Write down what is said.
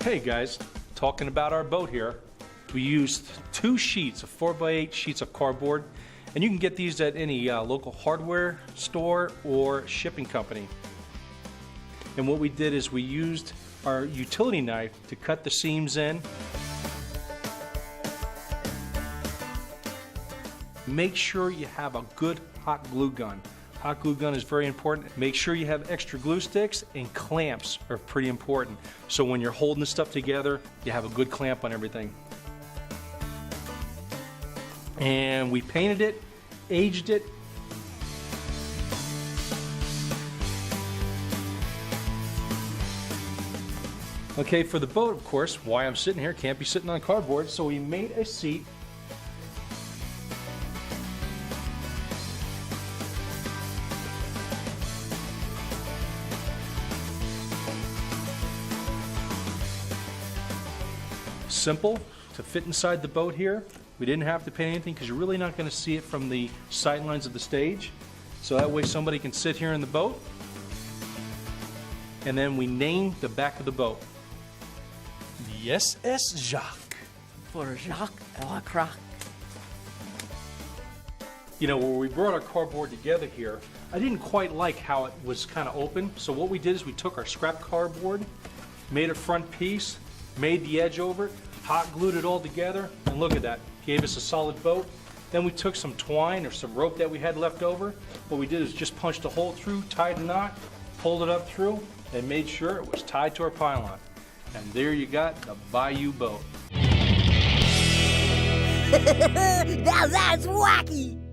Hey guys, talking about our boat here. We used 2 sheets of 4x8 sheets of cardboard, and you can get these at any local hardware store or shipping company. And what we did is we used our utility knife to cut the seams in. Make sure you have a good hot glue gun. Hot glue gun is very important. Make sure you have extra glue sticks, and clamps are pretty important. So when you're holding this stuff together, you have a good clamp on everything. And we painted it, aged it. Okay, for the boat, of course, why I'm sitting here, can't be sitting on cardboard, so we made a seat. Simple to fit inside the boat here. We didn't have to paint anything because you're really not going to see it from the sidelines of the stage. So that way somebody can sit here in the boat. And then we named the back of the boat. The SS Jacques. For Jacques Lacroix. You know, where we brought our cardboard together here, I didn't quite like how it was kind of open. So what we did is we took our scrap cardboard, made a front piece, made the edge over it, hot glued it all together, and look at that, gave us a solid boat. Then we took some twine or some rope that we had left over. What we did is just punched a hole through, tied a knot, pulled it up through, and made sure it was tied to our pylon. And there you got the Bayou boat. Now that's wacky!